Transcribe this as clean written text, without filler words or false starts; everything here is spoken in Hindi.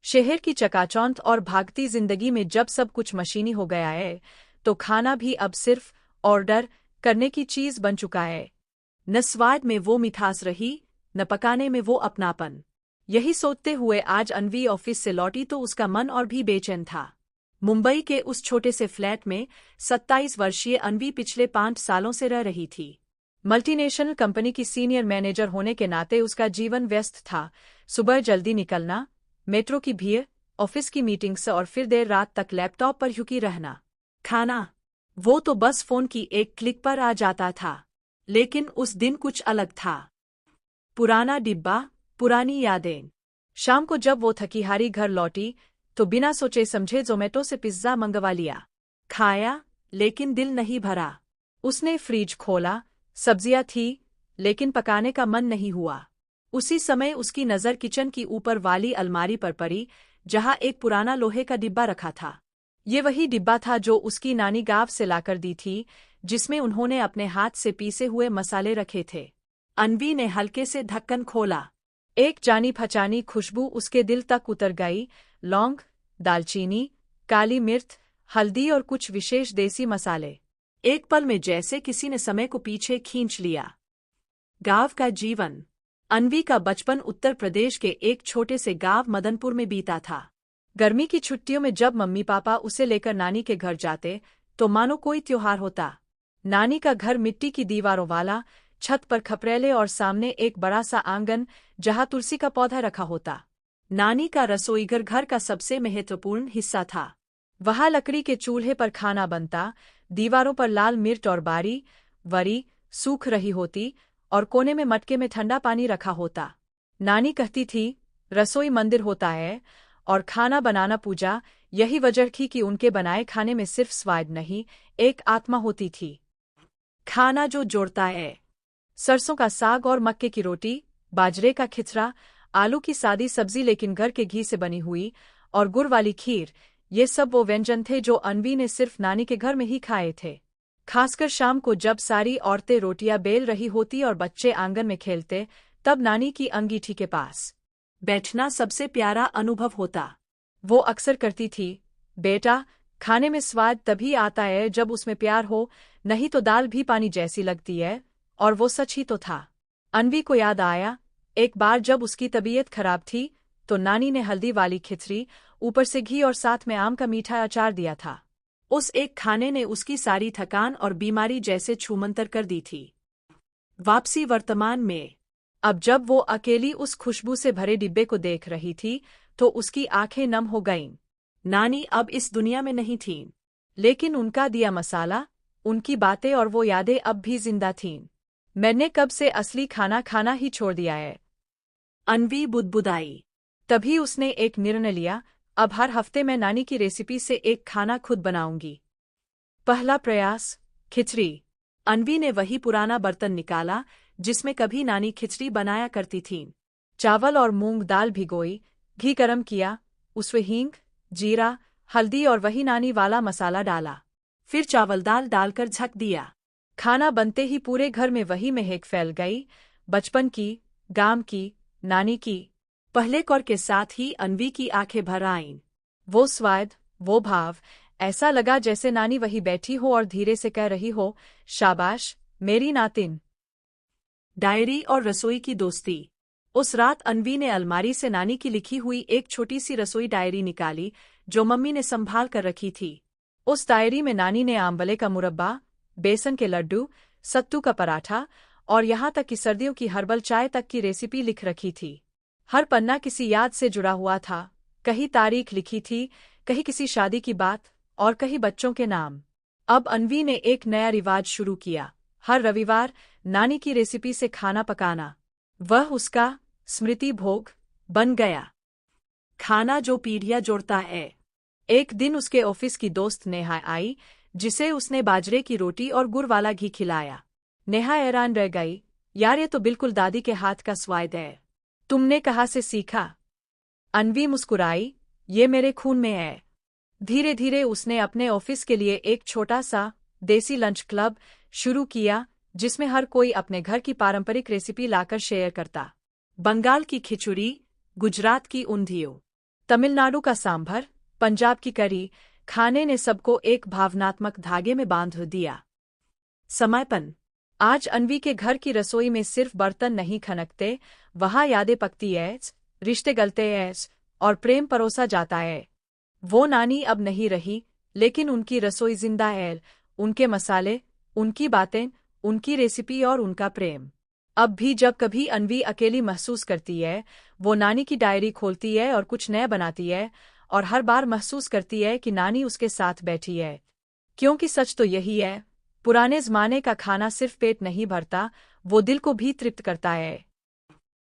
शहर की चकाचौंध और भागती जिंदगी में जब सब कुछ मशीनी हो गया है, तो खाना भी अब सिर्फ ऑर्डर करने की चीज बन चुका है। न स्वाद में वो मिठास रही, न पकाने में वो अपनापन। यही सोचते हुए आज अन्वी ऑफिस से लौटी तो उसका मन और भी बेचैन था। मुंबई के उस छोटे से फ्लैट में 27 वर्षीय अन्वी पिछले 5 सालों से रह रही थी। मल्टीनेशनल कंपनी की सीनियर मैनेजर होने के नाते उसका जीवन व्यस्त था। सुबह जल्दी निकलना, मेट्रो की भीड़, ऑफिस की मीटिंग्स और फिर देर रात तक लैपटॉप पर झुकी रहना। खाना, वो तो बस फोन की एक क्लिक पर आ जाता था। लेकिन उस दिन कुछ अलग था। पुराना डिब्बा, पुरानी यादें। शाम को जब वो थकी हारी घर लौटी तो बिना सोचे समझे ज़ोमैटो से पिज्जा मंगवा लिया। खाया, लेकिन दिल नहीं भरा। उसने फ्रिज खोला, सब्जियां थी, लेकिन पकाने का मन नहीं हुआ। उसी समय उसकी नज़र किचन की ऊपर वाली अलमारी पर पड़ी, जहां एक पुराना लोहे का डिब्बा रखा था। ये वही डिब्बा था जो उसकी नानी गांव से लाकर दी थी, जिसमें उन्होंने अपने हाथ से पीसे हुए मसाले रखे थे। अन्वी ने हल्के से ढक्कन खोला। एक जानी पहचानी खुशबू उसके दिल तक उतर गई। लौंग, दालचीनी, काली मिर्च, हल्दी और कुछ विशेष देसी मसाले। एक पल में जैसे किसी ने समय को पीछे खींच लिया। गांव का जीवन। अन्वी का बचपन उत्तर प्रदेश के एक छोटे से गांव मदनपुर में बीता था। गर्मी की छुट्टियों में जब मम्मी पापा उसे लेकर नानी के घर जाते तो मानो कोई त्योहार होता। नानी का घर मिट्टी की दीवारों वाला, छत पर खपरेले और सामने एक बड़ा सा आंगन जहां तुलसी का पौधा रखा होता। नानी का रसोईघर घर का सबसे महत्वपूर्ण हिस्सा था। वहां लकड़ी के चूल्हे पर खाना बनता, दीवारों पर लाल मिर्च और बारी वरी सूख रही होती और कोने में मटके में ठंडा पानी रखा होता। नानी कहती थी, रसोई मंदिर होता है और खाना बनाना पूजा। यही वजह थी कि उनके बनाए खाने में सिर्फ स्वाद नहीं, एक आत्मा होती थी। खाना जो जोड़ता है। सरसों का साग और मक्के की रोटी, बाजरे का खिचड़ा, आलू की सादी सब्जी लेकिन घर के घी से बनी हुई, और गुड़ वाली खीर। ये सब वो व्यंजन थे जो अन्वी ने सिर्फ नानी के घर में ही खाए थे। खासकर शाम को जब सारी औरतें रोटियां बेल रही होती और बच्चे आंगन में खेलते, तब नानी की अंगीठी के पास बैठना सबसे प्यारा अनुभव होता। वो अक्सर करती थी, बेटा, खाने में स्वाद तभी आता है जब उसमें प्यार हो, नहीं तो दाल भी पानी जैसी लगती है। और वो सच ही तो था। अन्वी को याद आया, एक बार जब उसकी तबीयत खराब थी तो नानी ने हल्दी वाली खिचड़ी, ऊपर से घी और साथ में आम का मीठा अचार दिया था। उस एक खाने ने उसकी सारी थकान और बीमारी जैसे छूमंतर कर दी थी। वापसी वर्तमान में। अब जब वो अकेली उस खुशबू से भरे डिब्बे को देख रही थी तो उसकी आंखें नम हो गईं। नानी अब इस दुनिया में नहीं थीं, लेकिन उनका दिया मसाला, उनकी बातें और वो यादें अब भी जिंदा थीं। मैंने कब से असली खाना खाना ही छोड़ दिया है, अन्वी बुदबुदाई। तभी उसने एक निर्णय लिया, अब हर हफ्ते मैं नानी की रेसिपी से एक खाना खुद बनाऊंगी। पहला प्रयास, खिचड़ी। अन्वी ने वही पुराना बर्तन निकाला जिसमें कभी नानी खिचड़ी बनाया करती थीं। चावल और मूंग दाल भिगोई, घी गरम किया, उसमें हींग, जीरा, हल्दी और वही नानी वाला मसाला डाला। फिर चावल दाल डालकर झक दिया। खाना बनते ही पूरे घर में वही महक फैल गई, बचपन की, गांव की, नानी की। पहले कौर के साथ ही अन्वी की आंखें भर आईं। वो स्वाद, वो भाव, ऐसा लगा जैसे नानी वही बैठी हो और धीरे से कह रही हो, शाबाश मेरी नातिन। डायरी और रसोई की दोस्ती। उस रात अन्वी ने अलमारी से नानी की लिखी हुई एक छोटी सी रसोई डायरी निकाली जो मम्मी ने संभाल कर रखी थी। उस डायरी में नानी ने आंवले का मुरब्बा, बेसन के लड्डू, सत्तू का पराठा और यहाँ तक कि सर्दियों की हर्बल चाय तक की रेसिपी लिख रखी थी। हर पन्ना किसी याद से जुड़ा हुआ था, कहीं तारीख लिखी थी, कहीं किसी शादी की बात और कहीं बच्चों के नाम। अब अन्वी ने एक नया रिवाज शुरू किया, हर रविवार नानी की रेसिपी से खाना पकाना। वह उसका स्मृति भोग बन गया। खाना जो पीढ़ियां जोड़ता है। एक दिन उसके ऑफिस की दोस्त नेहा आई, जिसे उसने बाजरे की रोटी और गुड़ वाला घी खिलाया। नेहा हैरान रह गई, यार ये तो बिल्कुल दादी के हाथ का स्वाद है। तुमने कहाँ से सीखा? अन्वी मुस्कुराई, ये मेरे खून में है। धीरे धीरे उसने अपने ऑफिस के लिए एक छोटा सा देसी लंच क्लब शुरू किया, जिसमें हर कोई अपने घर की पारंपरिक रेसिपी लाकर शेयर करता। बंगाल की खिचड़ी, गुजरात की ऊंधियो, तमिलनाडु का सांभर, पंजाब की करी, खाने ने सबको एक भावनात्मक धागे में बांध दिया। समापन। आज अन्वी के घर की रसोई में सिर्फ बर्तन नहीं खनकते, वहाँ यादें पकती है, रिश्ते गलते हैं और प्रेम परोसा जाता है। वो नानी अब नहीं रही, लेकिन उनकी रसोई जिंदा है, उनके मसाले, उनकी बातें, उनकी रेसिपी और उनका प्रेम। अब भी जब कभी अन्वी अकेली महसूस करती है, वो नानी की डायरी खोलती है और कुछ नया बनाती है, और हर बार महसूस करती है कि नानी उसके साथ बैठी है। क्योंकि सच तो यही है, पुराने ज़माने का खाना सिर्फ पेट नहीं भरता, वो दिल को भी तृप्त करता है।